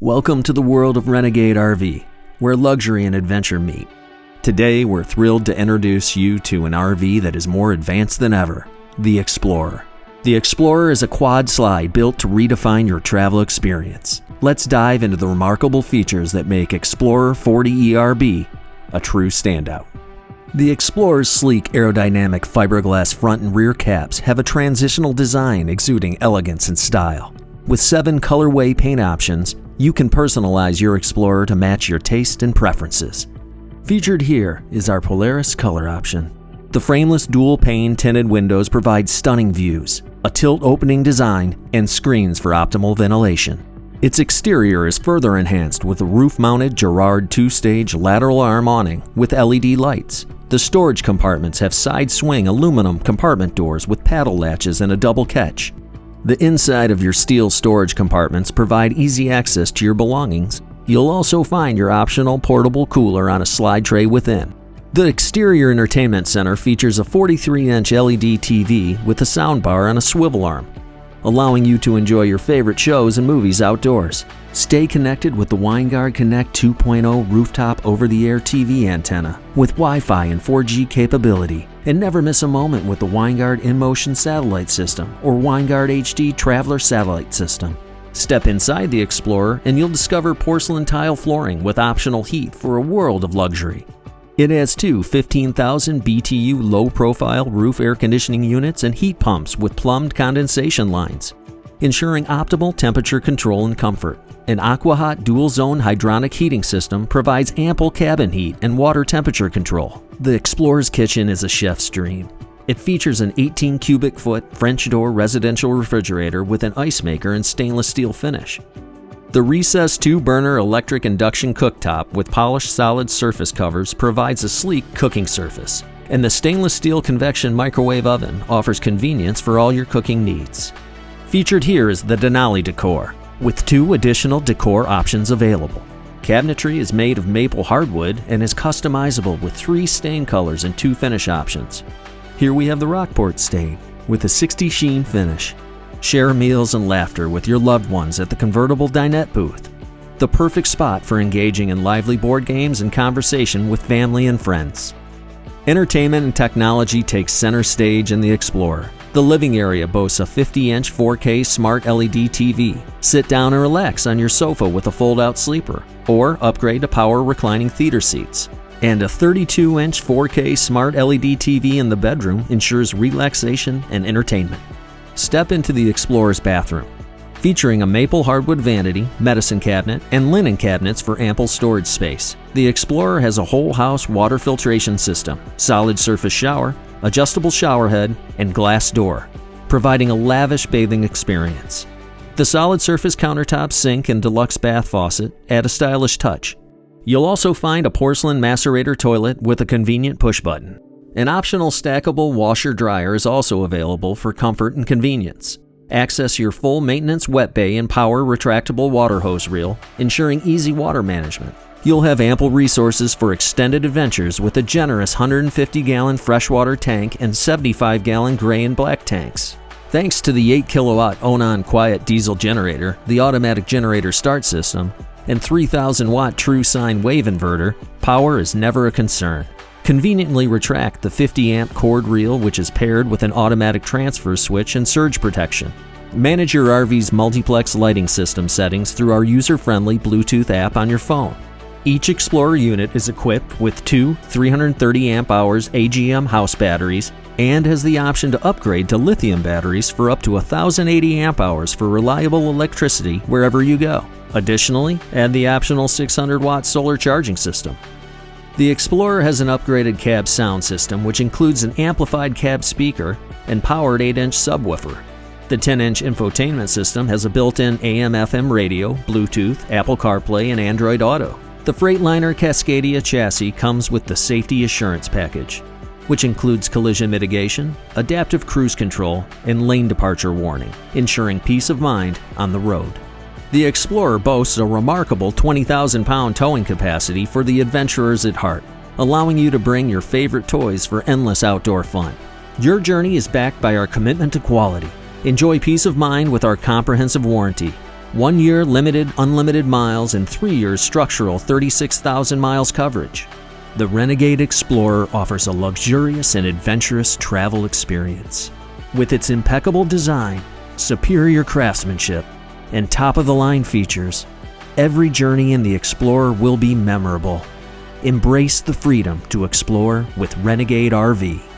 Welcome to the world of Renegade RV, where luxury and adventure meet. Today, we're thrilled to introduce you to an RV that is more advanced than ever, the Explorer. The Explorer is a quad slide built to redefine your travel experience. Let's dive into the remarkable features that make Explorer 40 ERB a true standout. The Explorer's sleek aerodynamic fiberglass front and rear caps have a transitional design exuding elegance and style. With 7 colorway paint options, you can personalize your Explorer to match your taste and preferences. Featured here is our Polaris color option. The frameless dual-pane tinted windows provide stunning views, a tilt opening design, and screens for optimal ventilation. Its exterior is further enhanced with a roof-mounted Girard 2-stage lateral arm awning with LED lights. The storage compartments have side-swing aluminum compartment doors with paddle latches and a double catch. The inside of your steel storage compartments provide easy access to your belongings. You'll also find your optional portable cooler on a slide tray within. The exterior entertainment center features a 43-inch LED TV with a soundbar and a swivel arm, allowing you to enjoy your favorite shows and movies outdoors. Stay connected with the Winegard Connect 2.0 rooftop over-the-air TV antenna with Wi-Fi and 4G capability. And never miss a moment with the Winegard InMotion satellite system or Winegard HD Traveler satellite system. Step inside the Explorer and you'll discover porcelain tile flooring with optional heat for a world of luxury. It has 2 15,000 BTU low-profile roof air conditioning units and heat pumps with plumbed condensation lines, ensuring optimal temperature control and comfort. An AquaHot dual-zone hydronic heating system provides ample cabin heat and water temperature control. The Explorer's kitchen is a chef's dream. It features an 18 cubic foot French door residential refrigerator with an ice maker and stainless steel finish. The recessed 2-burner electric induction cooktop with polished solid surface covers provides a sleek cooking surface, and the stainless steel convection microwave oven offers convenience for all your cooking needs. Featured here is the Denali decor, with 2 additional decor options available. Cabinetry is made of maple hardwood and is customizable with 3 stain colors and 2 finish options. Here we have the Rockport stain with a 60 sheen finish. Share meals and laughter with your loved ones at the convertible dinette booth, the perfect spot for engaging in lively board games and conversation with family and friends. Entertainment and technology takes center stage in the Explorer. The living area boasts a 50-inch 4K smart LED TV. Sit down and relax on your sofa with a fold-out sleeper, or upgrade to power reclining theater seats. And a 32-inch 4K smart LED TV in the bedroom ensures relaxation and entertainment. Step into the Explorer's bathroom, featuring a maple hardwood vanity, medicine cabinet, and linen cabinets for ample storage space. The Explorer has a whole house water filtration system, solid surface shower, adjustable shower head, and glass door, providing a lavish bathing experience. The solid surface countertop sink and deluxe bath faucet add a stylish touch. You'll also find a porcelain macerator toilet with a convenient push button. An optional stackable washer-dryer is also available for comfort and convenience. Access your full maintenance wet bay and power retractable water hose reel, ensuring easy water management. You'll have ample resources for extended adventures with a generous 150-gallon freshwater tank and 75-gallon gray and black tanks. Thanks to the 8-kilowatt Onan Quiet diesel generator, the automatic generator start system, and 3,000-watt true sine wave inverter, power is never a concern. Conveniently retract the 50-amp cord reel, which is paired with an automatic transfer switch and surge protection. Manage your RV's multiplex lighting system settings through our user-friendly Bluetooth app on your phone. Each Explorer unit is equipped with 2 330 amp hours AGM house batteries and has the option to upgrade to lithium batteries for up to 1,080 amp hours for reliable electricity wherever you go. Additionally, add the optional 600-watt solar charging system. The Explorer has an upgraded cab sound system which includes an amplified cab speaker and powered 8-inch subwoofer. The 10-inch infotainment system has a built-in AM/FM radio, Bluetooth, Apple CarPlay, and Android Auto. The Freightliner Cascadia chassis comes with the Safety Assurance Package, which includes collision mitigation, adaptive cruise control, and lane departure warning, ensuring peace of mind on the road. The Explorer boasts a remarkable 20,000-pound towing capacity for the adventurers at heart, allowing you to bring your favorite toys for endless outdoor fun. Your journey is backed by our commitment to quality. Enjoy peace of mind with our comprehensive warranty. 1 year limited unlimited miles and 3 years structural 36,000 miles coverage. The Renegade Explorer offers a luxurious and adventurous travel experience. With its impeccable design, superior craftsmanship, and top-of-the-line features, every journey in the Explorer will be memorable. Embrace the freedom to explore with Renegade RV.